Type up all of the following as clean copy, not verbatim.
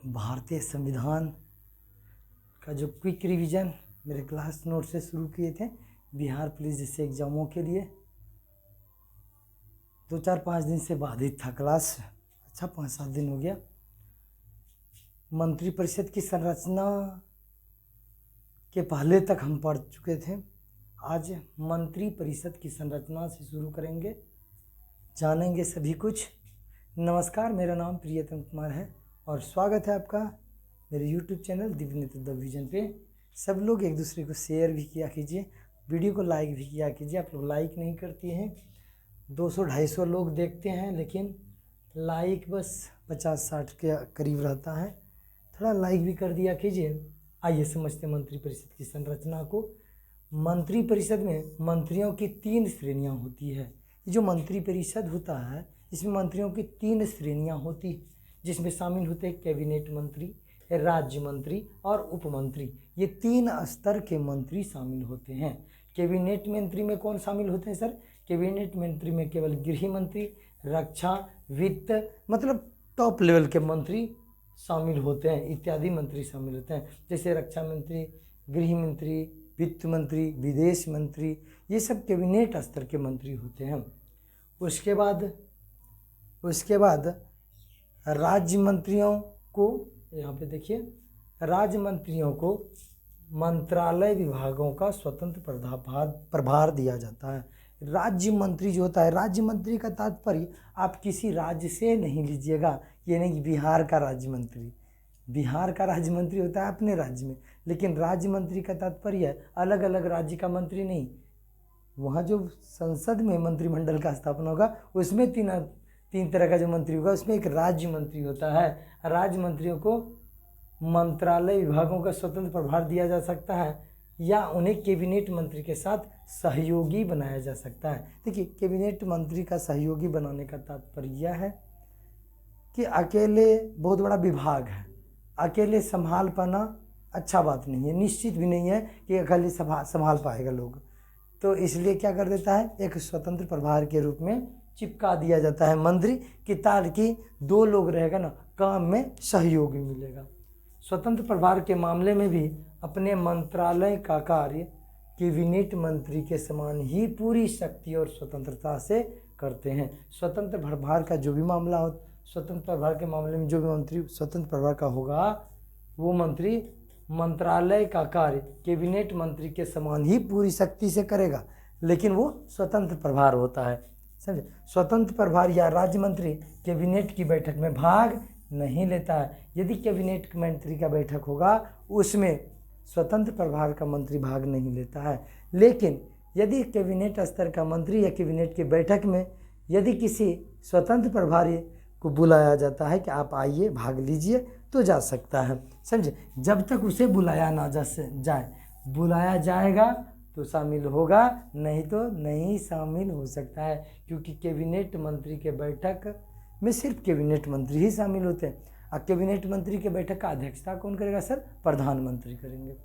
भारतीय संविधान का जो क्विक रिवीजन मेरे क्लास नोट से शुरू किए थे बिहार पुलिस जैसे एग्ज़ामों के लिए 2-4-5 दिन से बाधित था क्लास। अच्छा 5-7 दिन हो गया। मंत्रिपरिषद की संरचना के पहले तक हम पढ़ चुके थे। आज मंत्रिपरिषद की संरचना से शुरू करेंगे, जानेंगे सभी कुछ। नमस्कार, मेरा नाम प्रियतम कुमार है और स्वागत है आपका मेरे YouTube चैनल दिव्य नेत्र द विजन पे। सब लोग एक दूसरे को शेयर भी किया कीजिए, वीडियो को लाइक भी किया कीजिए। आप लोग लाइक नहीं करती हैं, 200-250 लोग देखते हैं लेकिन लाइक बस 50-60 के करीब रहता है। थोड़ा लाइक भी कर दिया कीजिए। आइए समझते हैं मंत्रिपरिषद की संरचना को। मंत्रिपरिषद में मंत्रियों की 3 श्रेणियां होती है। ये जो मंत्रिपरिषद होता है इसमें मंत्रियों की 3 श्रेणियां होती है, जिसमें शामिल होते हैं कैबिनेट मंत्री, राज्य मंत्री और उप मंत्री। ये 3 स्तर के मंत्री शामिल होते हैं। कैबिनेट मंत्री में कौन शामिल होते हैं सर? कैबिनेट मंत्री में केवल गृह मंत्री, रक्षा, वित्त, मतलब टॉप लेवल के मंत्री शामिल होते हैं, इत्यादि मंत्री शामिल होते हैं। जैसे रक्षा मंत्री, गृह मंत्री, वित्त मंत्री, विदेश मंत्री, ये सब कैबिनेट स्तर के मंत्री होते हैं। उसके बाद राज्य मंत्रियों को, यहाँ पे देखिए, राज्य मंत्रियों को मंत्रालय विभागों का स्वतंत्र प्रभार दिया जाता है। राज्य मंत्री जो होता है, राज्य मंत्री का तात्पर्य आप किसी राज्य से नहीं लीजिएगा। ये नहीं कि बिहार का राज्य मंत्री, बिहार का राज्य मंत्री होता है अपने राज्य में, लेकिन राज्य मंत्री का तात्पर्य अलग अलग राज्य का मंत्री नहीं। वहाँ जो संसद में मंत्रिमंडल का स्थापना होगा उसमें तीन तरह का जो मंत्री होगा, उसमें एक राज्य मंत्री होता है। राज्य मंत्रियों को मंत्रालय विभागों का स्वतंत्र प्रभार दिया जा सकता है या उन्हें कैबिनेट मंत्री के साथ सहयोगी बनाया जा सकता है। देखिए, कैबिनेट मंत्री का सहयोगी बनाने का तात्पर्य यह है कि अकेले बहुत बड़ा विभाग है, अकेले संभाल पाना अच्छा बात नहीं है, निश्चित भी नहीं है कि अकेले संभाल पाएगा लोग। तो इसलिए क्या कर देता है, एक स्वतंत्र प्रभार के रूप में चिपका दिया जाता है मंत्री की, ताकि 2 लोग रहेगा ना, काम में सहयोगी मिलेगा। स्वतंत्र प्रभार के मामले में भी अपने मंत्रालय का कार्य कैबिनेट मंत्री के समान ही पूरी शक्ति और स्वतंत्रता से करते हैं। स्वतंत्र प्रभार का जो भी मामला हो, स्वतंत्र प्रभार के मामले में जो भी मंत्री स्वतंत्र प्रभार का होगा, वो मंत्री मंत्रालय का कार्य कैबिनेट मंत्री के समान ही पूरी शक्ति से करेगा, लेकिन वो स्वतंत्र प्रभार होता है। समझे? स्वतंत्र प्रभार या राज्य मंत्री कैबिनेट की बैठक में भाग नहीं लेता है। यदि कैबिनेट मंत्री का बैठक होगा उसमें स्वतंत्र प्रभार का मंत्री भाग नहीं लेता है, लेकिन यदि कैबिनेट स्तर का मंत्री या कैबिनेट की बैठक में यदि किसी स्वतंत्र प्रभारी को बुलाया जाता है कि आप आइए भाग लीजिए, तो जा सकता है। समझे? जब तक उसे बुलाया ना जाए, बुलाया जाएगा तो शामिल होगा, नहीं तो नहीं शामिल हो सकता है, क्योंकि कैबिनेट मंत्री के बैठक में सिर्फ कैबिनेट मंत्री ही शामिल होते हैं। और कैबिनेट मंत्री के बैठक का अध्यक्षता कौन करेगा सर? प्रधानमंत्री करेंगे।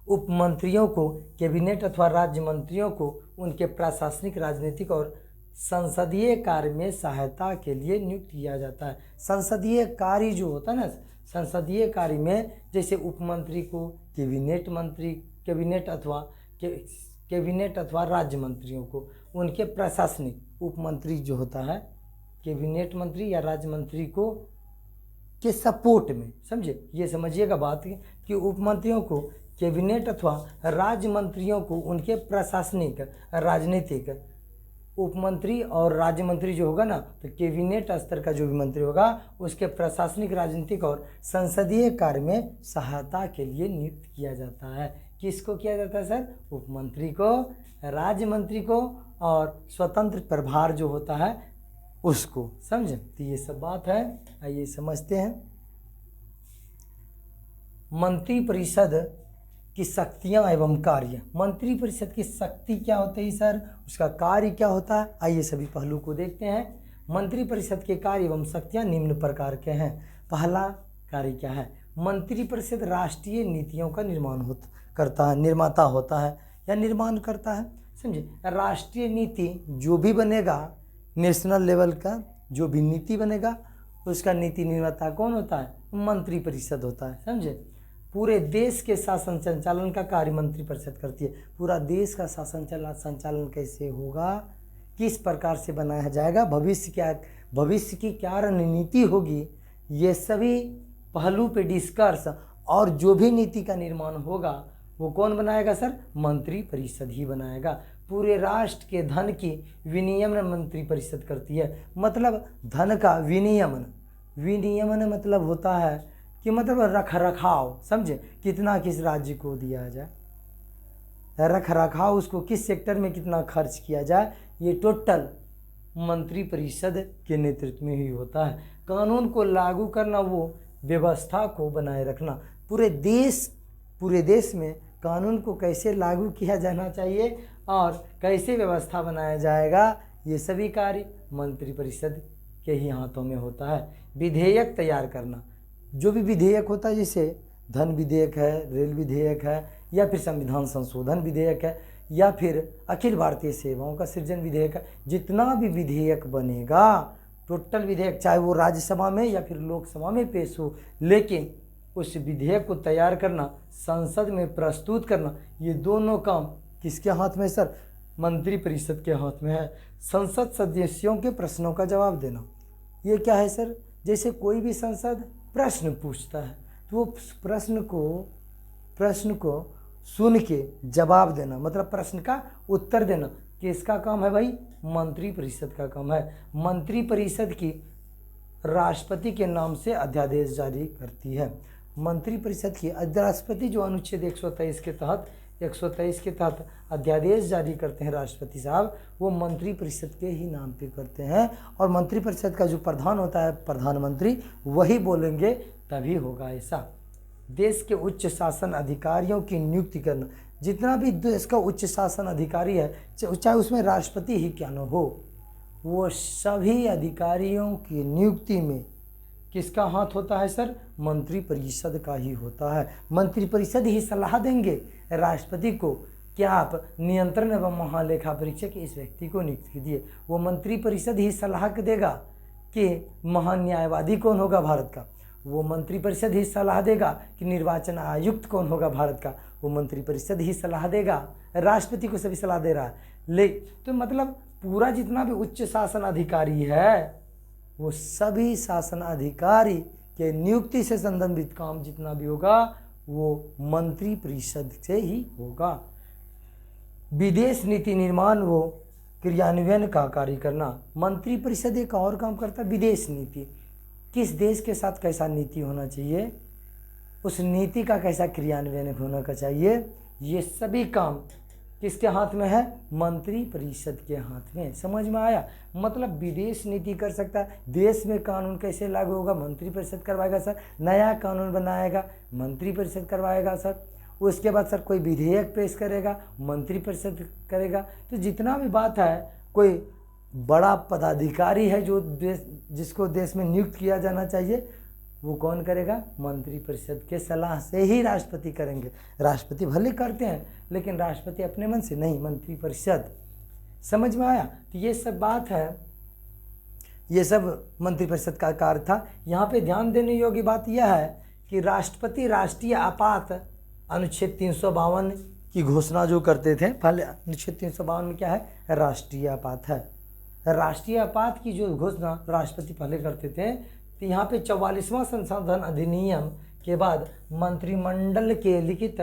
उप मंत्रियों को, कैबिनेट अथवा राज्य मंत्रियों को उनके प्रशासनिक, राजनीतिक और संसदीय कार्य में सहायता के लिए नियुक्त किया जाता है। संसदीय कार्य जो होता है ना, संसदीय कार्य में जैसे उप मंत्री को कैबिनेट मंत्री, कैबिनेट अथवा राज्य मंत्रियों को उनके प्रशासनिक, उप मंत्री जो होता है कैबिनेट मंत्री या राज्य मंत्री को के सपोर्ट में, समझे? ये समझिएगा बात कि उप मंत्रियों को कैबिनेट अथवा राज्य मंत्रियों को उनके प्रशासनिक, राजनीतिक, उप मंत्री और राज्य मंत्री जो होगा ना, तो कैबिनेट स्तर का जो भी मंत्री होगा उसके प्रशासनिक, राजनीतिक और संसदीय कार्य में सहायता के लिए नियुक्त किया जाता है। किसको किया जाता है सर? उप मंत्री को, राज्य मंत्री को और स्वतंत्र प्रभार जो होता है उसको। समझे? तो ये सब बात है, आइए समझते हैं। मंत्रिपरिषद की शक्तियां एवं कार्य। मंत्रिपरिषद की शक्ति क्या होती है सर? उसका कार्य क्या होता है? आइए सभी पहलू को देखते हैं। मंत्रिपरिषद के कार्य एवं शक्तियां निम्न प्रकार के हैं। पहला कार्य क्या है? मंत्रिपरिषद राष्ट्रीय नीतियों का निर्माता होता है या निर्माण करता है। समझे? राष्ट्रीय नीति जो भी बनेगा, नेशनल लेवल का जो भी नीति बनेगा उसका नीति निर्माता कौन होता है? मंत्री परिषद होता है, समझे। पूरे देश के शासन संचालन का कार्य मंत्री परिषद करती है। पूरा देश का शासन संचालन कैसे होगा, किस प्रकार से बनाया जाएगा, भविष्य की क्या रणनीति होगी, ये सभी पहलू पे डिस्कस और जो भी नीति का निर्माण होगा वो कौन बनाएगा सर? मंत्री परिषद ही बनाएगा। पूरे राष्ट्र के धन की विनियमन मंत्री परिषद करती है। मतलब धन का विनियमन मतलब होता है कि मतलब रख रखाव, समझे, कितना किस राज्य को दिया जाए, रख रखाव उसको किस सेक्टर में कितना खर्च किया जाए, ये टोटल मंत्री परिषद के नेतृत्व में ही होता है। कानून को लागू करना, वो व्यवस्था को बनाए रखना, पूरे देश में कानून को कैसे लागू किया जाना चाहिए और कैसे व्यवस्था बनाया जाएगा, ये सभी कार्य मंत्री परिषद के ही हाथों में होता है। विधेयक तैयार करना, जो भी विधेयक होता है, जैसे धन विधेयक है, रेल विधेयक है, या फिर संविधान संशोधन विधेयक है, या फिर अखिल भारतीय सेवाओं का सृजन विधेयक है, जितना भी विधेयक बनेगा, टोटल विधेयक, चाहे वो राज्यसभा में या फिर लोकसभा में पेश हो, लेकिन उस विधेयक को तैयार करना, संसद में प्रस्तुत करना, ये दोनों काम किसके हाथ में सर? मंत्री परिषद के हाथ में है। संसद सदस्यों के प्रश्नों का जवाब देना, ये क्या है सर? जैसे कोई भी संसद प्रश्न पूछता है तो वो प्रश्न को सुन के जवाब देना, मतलब प्रश्न का उत्तर देना, किसका काम है भाई? मंत्री परिषद का काम है। मंत्री परिषद की राष्ट्रपति के नाम से अध्यादेश जारी करती है। मंत्री परिषद की राष्ट्रपति जो अनुच्छेद 123 के तहत अध्यादेश जारी करते हैं राष्ट्रपति साहब, वो मंत्री परिषद के ही नाम पे करते हैं। और मंत्री परिषद का जो प्रधान होता है, प्रधानमंत्री, वही बोलेंगे तभी होगा ऐसा। देश के उच्च शासन अधिकारियों की नियुक्ति करना, जितना भी देश का उच्च शासन अधिकारी है, चाहे उसमें राष्ट्रपति ही क्या न हो, वो सभी अधिकारियों की नियुक्ति में किसका हाथ होता है सर? मंत्री परिषद का ही होता है। मंत्री परिषद ही सलाह देंगे राष्ट्रपति को कि आप नियंत्रण एवं महालेखा परीक्षक इस व्यक्ति को नियुक्त कीजिए। वो मंत्री परिषद ही सलाह देगा कि महान न्यायवादी कौन होगा भारत का। वो मंत्री परिषद ही सलाह देगा कि निर्वाचन आयुक्त कौन होगा भारत का। वो मंत्री परिषद ही सलाह देगा। राष्ट्रपति को सभी सलाह दे रहा है। तो मतलब पूरा जितना भी उच्च शासन अधिकारी है, वो सभी शासन अधिकारी के नियुक्ति से संबंधित काम जितना भी होगा वो मंत्री परिषद से ही होगा। विदेश नीति निर्माण व क्रियान्वयन का कार्य करना, मंत्री परिषद एक और काम करता है, विदेश नीति, किस देश के साथ कैसा नीति होना चाहिए, उस नीति का कैसा क्रियान्वयन होना का चाहिए, ये सभी काम किसके हाथ में है? मंत्री परिषद के हाथ में। समझ में आया? मतलब विदेश नीति कर सकता है, देश में कानून कैसे लागू होगा, मंत्री परिषद करवाएगा सर। नया कानून बनाएगा, मंत्री परिषद करवाएगा सर। उसके बाद सर कोई विधेयक पेश करेगा, मंत्री परिषद करेगा। तो जितना भी बात है, कोई बड़ा पदाधिकारी है जो जिसको देश में नियुक्त किया जाना चाहिए, वो कौन करेगा? मंत्री परिषद के सलाह से ही राष्ट्रपति करेंगे। राष्ट्रपति भले करते हैं, लेकिन राष्ट्रपति अपने मन से नहीं, मंत्री परिषद। समझ में आया? तो ये सब बात है, ये सब मंत्री परिषद का कार्य था। यहाँ पे ध्यान देने योग्य बात यह है कि राष्ट्रपति राष्ट्रीय आपात अनुच्छेद 352 की घोषणा जो करते थे, पहले अनुच्छेद 352 में क्या है? राष्ट्रीय आपात है। राष्ट्रीय आपात की जो घोषणा राष्ट्रपति पहले करते थे, तो यहाँ पे 44वां संशोधन अधिनियम के बाद मंत्रिमंडल के लिखित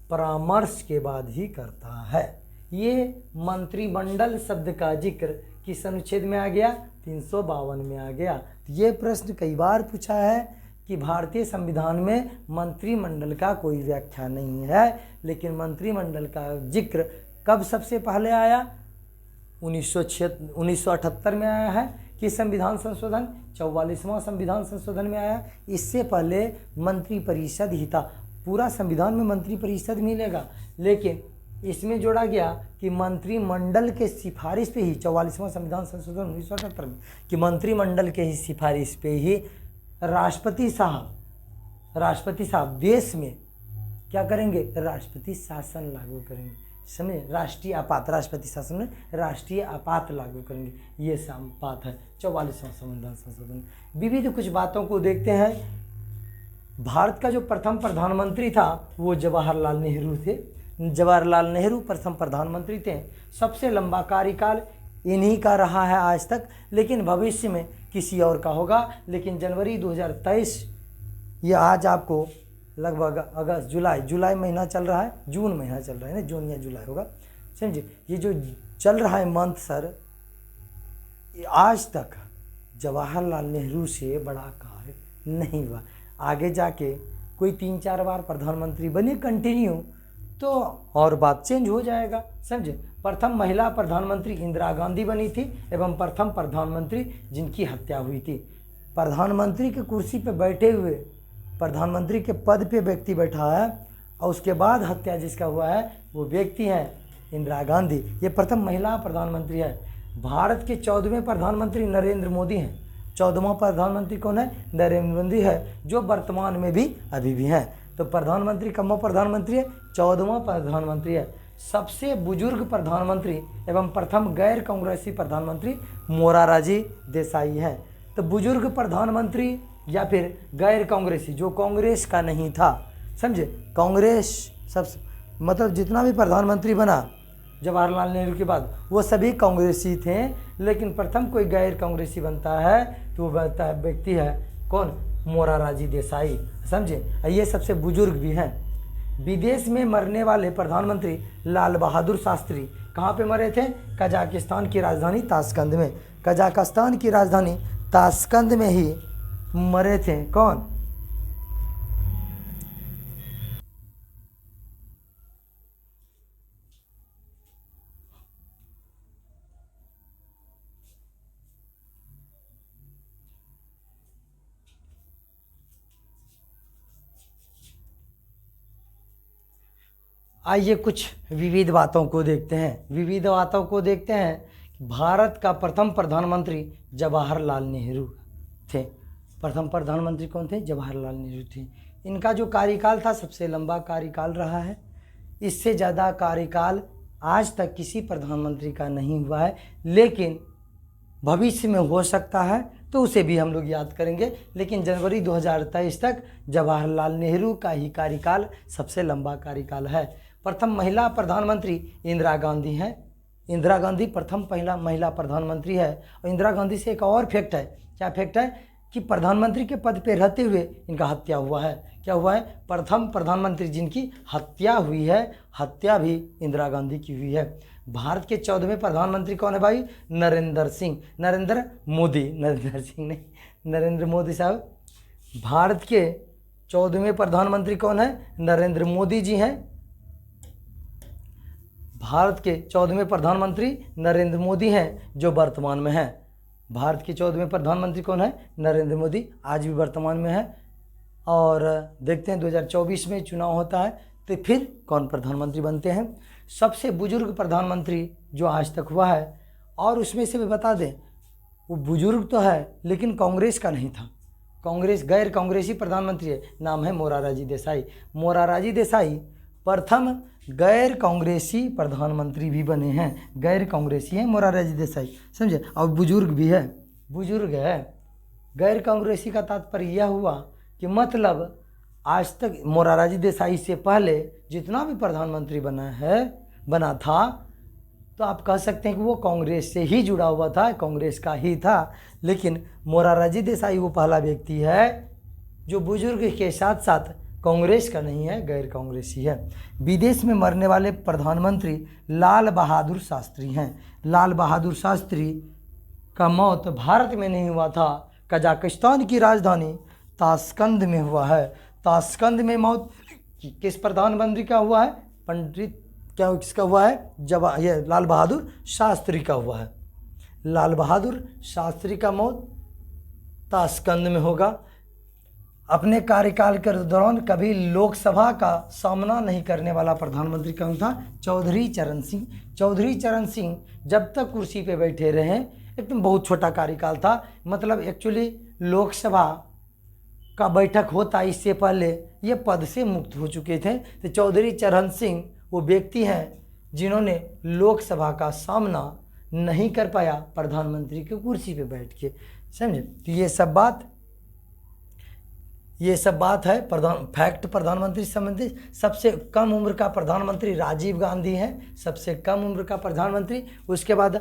परामर्श के बाद ही करता है। ये मंत्रिमंडल शब्द का जिक्र किस अनुच्छेद में आ गया? 352 में आ गया। ये प्रश्न कई बार पूछा है कि भारतीय संविधान में मंत्रिमंडल का कोई व्याख्या नहीं है, लेकिन मंत्रिमंडल का जिक्र कब सबसे पहले आया? 1978 में आया है। कि संविधान संशोधन 44वां संविधान संशोधन में आया। इससे पहले मंत्री परिषद ही था। पूरा संविधान में मंत्री परिषद मिलेगा, लेकिन इसमें जोड़ा गया कि मंत्रिमंडल के सिफारिश पे ही 44वां संविधान संशोधन 1978 में कि मंत्रिमंडल के ही सिफारिश पे ही राष्ट्रपति साहब देश में क्या करेंगे? राष्ट्रपति शासन लागू करेंगे। समझे, राष्ट्रीय आपात, राष्ट्रपति शासन में राष्ट्रीय आपात लागू करेंगे, ये बात है 44वां संविधान संशोधन। विविध कुछ बातों को देखते हैं। भारत का जो प्रथम प्रधानमंत्री था वो जवाहरलाल नेहरू थे। जवाहरलाल नेहरू प्रथम प्रधानमंत्री थे। सबसे लंबा कार्यकाल इन्हीं का रहा है आज तक, लेकिन भविष्य में किसी और का होगा। लेकिन जनवरी 2023, ये आज आपको लगभग अगस्त जुलाई महीना चल रहा है, जून महीना चल रहा है ना, जून या जुलाई होगा, समझे। ये जो चल रहा है मंथ सर, आज तक जवाहरलाल नेहरू से बड़ा कार्य नहीं हुआ। आगे जाके कोई 3-4 बार प्रधानमंत्री बने कंटिन्यू तो और बात चेंज हो जाएगा, समझे। प्रथम महिला प्रधानमंत्री इंदिरा गांधी बनी थी एवं प्रथम प्रधानमंत्री जिनकी हत्या हुई थी। प्रधानमंत्री की कुर्सी पर बैठे हुए, प्रधानमंत्री के पद पे व्यक्ति बैठा है और उसके बाद हत्या जिसका हुआ है वो व्यक्ति है इंदिरा गांधी। ये प्रथम महिला प्रधानमंत्री है। भारत के 14वें प्रधानमंत्री नरेंद्र मोदी हैं। 14वां प्रधानमंत्री कौन है? नरेंद्र मोदी है, जो वर्तमान में भी अभी भी हैं। तो प्रधानमंत्री कौन प्रधानमंत्री है? 14वां प्रधानमंत्री है। सबसे बुजुर्ग प्रधानमंत्री एवं प्रथम गैर कांग्रेसी प्रधानमंत्री मोरारजी देसाई हैं। तो बुजुर्ग प्रधानमंत्री या फिर गैर कांग्रेसी, जो कांग्रेस का नहीं था, समझे। कांग्रेस सबसे मतलब जितना भी प्रधानमंत्री बना जवाहरलाल नेहरू के बाद वो सभी कांग्रेसी थे, लेकिन प्रथम कोई गैर कांग्रेसी बनता है तो वो बनता है व्यक्ति है कौन? मोरारजी देसाई, समझे। ये सबसे बुजुर्ग भी हैं। विदेश में मरने वाले प्रधानमंत्री लाल बहादुर शास्त्री कहाँ पे मरे थे? कजाकिस्तान की राजधानी ताशकंद में। कजाकिस्तान की राजधानी ताशकंद में ही मरे थे। कौन? आइए कुछ विविध बातों को देखते हैं। विविध बातों को देखते हैं। भारत का प्रथम प्रधानमंत्री जवाहरलाल नेहरू थे। प्रथम प्रधानमंत्री कौन थे? जवाहरलाल नेहरू थे। इनका जो कार्यकाल था सबसे लंबा कार्यकाल रहा है। इससे ज़्यादा कार्यकाल आज तक किसी प्रधानमंत्री का नहीं हुआ है, लेकिन भविष्य में हो सकता है तो उसे भी हम लोग याद करेंगे। लेकिन जनवरी 2023 तक जवाहरलाल नेहरू का ही कार्यकाल सबसे लंबा कार्यकाल है। प्रथम महिला प्रधानमंत्री इंदिरा गांधी हैं। इंदिरा गांधी प्रथम पहला महिला प्रधानमंत्री है। और इंदिरा गांधी से एक और फैक्ट है। क्या फैक्ट है? कि प्रधानमंत्री के पद पे रहते हुए इनका हत्या हुआ है। क्या हुआ है? प्रथम प्रधानमंत्री जिनकी हत्या हुई है, हत्या भी इंदिरा गांधी की हुई है। भारत के 14वें प्रधानमंत्री कौन है भाई? नरेंद्र सिंह। नरेंद्र मोदी साहब। भारत के 14वें प्रधानमंत्री कौन है? नरेंद्र मोदी जी हैं। भारत के 14वें प्रधानमंत्री नरेंद्र मोदी हैं, जो वर्तमान में हैं। भारत के 14वें प्रधानमंत्री कौन है? नरेंद्र मोदी, आज भी वर्तमान में है। और देखते हैं 2024 में चुनाव होता है तो फिर कौन प्रधानमंत्री बनते हैं। सबसे बुजुर्ग प्रधानमंत्री जो आज तक हुआ है, और उसमें से भी बता दें, वो बुजुर्ग तो है लेकिन कांग्रेस का नहीं था। कांग्रेस गैर कांग्रेसी प्रधानमंत्री है, नाम है मोरारजी देसाई। मोरारजी देसाई प्रथम गैर कांग्रेसी प्रधानमंत्री भी बने हैं। गैर कांग्रेसी हैं मोरारजी देसाई, समझे। और बुजुर्ग भी है, बुजुर्ग है। गैर कांग्रेसी का तात्पर्य यह हुआ कि मतलब आज तक मोरारजी देसाई से पहले जितना भी प्रधानमंत्री बना था, तो आप कह सकते हैं कि वो कांग्रेस से ही जुड़ा हुआ था, कांग्रेस का ही था। लेकिन मोरारजी देसाई वो पहला व्यक्ति है जो बुजुर्ग के साथ साथ कांग्रेस का नहीं है, गैर कांग्रेसी है। विदेश में मरने वाले प्रधानमंत्री लाल बहादुर शास्त्री हैं। लाल बहादुर शास्त्री का मौत भारत में नहीं हुआ था, कजाकिस्तान की राजधानी ताशकंद में हुआ है। ताशकंद में मौत किस प्रधानमंत्री का हुआ है? पंडित क्या किसका हुआ है? ये लाल बहादुर शास्त्री का हुआ है। लाल बहादुर शास्त्री का मौत ताशकंद में होगा। अपने कार्यकाल के दौरान कभी लोकसभा का सामना नहीं करने वाला प्रधानमंत्री कौन था? चौधरी चरण सिंह। चौधरी चरण सिंह जब तक कुर्सी पे बैठे रहे, एकदम बहुत छोटा कार्यकाल था। मतलब एक्चुअली लोकसभा का बैठक होता इससे पहले ये पद से मुक्त हो चुके थे। तो चौधरी चरण सिंह वो व्यक्ति हैं जिन्होंने लोकसभा का सामना नहीं कर पाया प्रधानमंत्री की कुर्सी पे बैठ के, समझे। तो ये सब बात है फैक्ट प्रधानमंत्री से संबंधित। सबसे कम उम्र का प्रधानमंत्री राजीव गांधी हैं, सबसे कम उम्र का प्रधानमंत्री। उसके बाद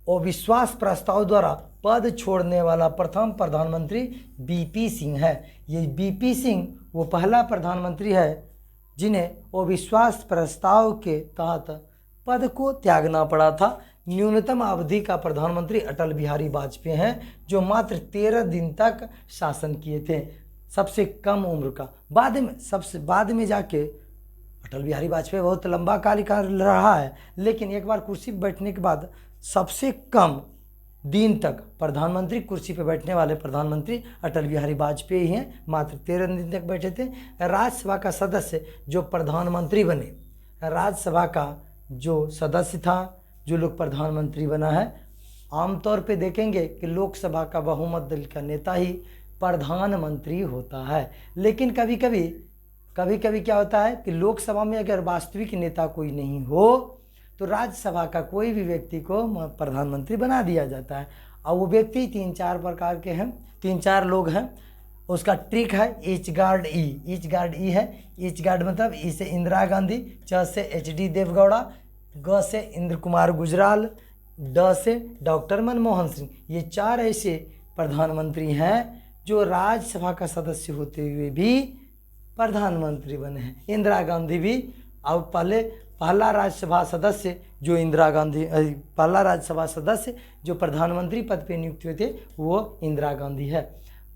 अविश्वास प्रस्ताव द्वारा पद छोड़ने वाला प्रथम प्रधानमंत्री बीपी सिंह है। ये बीपी सिंह वो पहला प्रधानमंत्री है जिन्हें अविश्वास प्रस्ताव के तहत पद को त्यागना पड़ा था। न्यूनतम अवधि का प्रधानमंत्री अटल बिहारी वाजपेयी हैं, जो मात्र 13 दिन तक शासन किए थे। सबसे कम उम्र का बाद में जाके अटल बिहारी वाजपेयी बहुत लंबा कार्यकाल रहा है, लेकिन एक बार कुर्सी पर बैठने के बाद सबसे कम दिन तक प्रधानमंत्री कुर्सी पर बैठने वाले प्रधानमंत्री अटल बिहारी वाजपेयी हैं, मात्र 13 दिन तक बैठे थे। राज्यसभा का सदस्य जो प्रधानमंत्री बने, राज्यसभा का जो सदस्य था, जो लोग प्रधानमंत्री बना है, आमतौर पे देखेंगे कि लोकसभा का बहुमत दल का नेता ही प्रधानमंत्री होता है। लेकिन कभी कभी क्या होता है कि लोकसभा में अगर वास्तविक नेता कोई नहीं हो तो राज्यसभा का कोई भी व्यक्ति को प्रधानमंत्री बना दिया जाता है। और वो व्यक्ति 3-4 प्रकार के हैं, 3-4 लोग हैं। उसका ट्रिक है ईच गार्ड ई है। ईच गार्ड मतलब ई से इंदिरा गांधी, च से HD देवगौड़ा, ग से इंद्र कुमार गुजराल, ड से डॉक्टर मनमोहन सिंह। ये 4 ऐसे प्रधानमंत्री हैं जो राज्यसभा का सदस्य होते हुए भी प्रधानमंत्री बने हैं। इंदिरा गांधी भी, और पहला राज्यसभा सदस्य जो प्रधानमंत्री पद पे नियुक्त हुए थे वो इंदिरा गांधी है।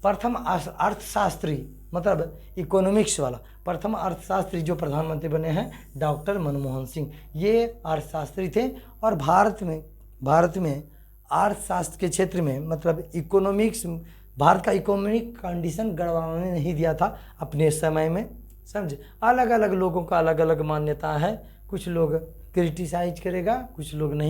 प्रथम अर्थशास्त्री मतलब इकोनॉमिक्स वाला प्रथम अर्थशास्त्री जो प्रधानमंत्री बने हैं डॉक्टर मनमोहन सिंह। ये अर्थशास्त्री थे और भारत में अर्थशास्त्र के क्षेत्र में मतलब इकोनॉमिक्स, भारत का इकोनॉमिक कंडीशन गड़बड़ाने नहीं दिया था अपने समय में, समझे। अलग अलग लोगों का अलग अलग मान्यता है, कुछ लोग क्रिटिसाइज करेगा, कुछ लोग नहीं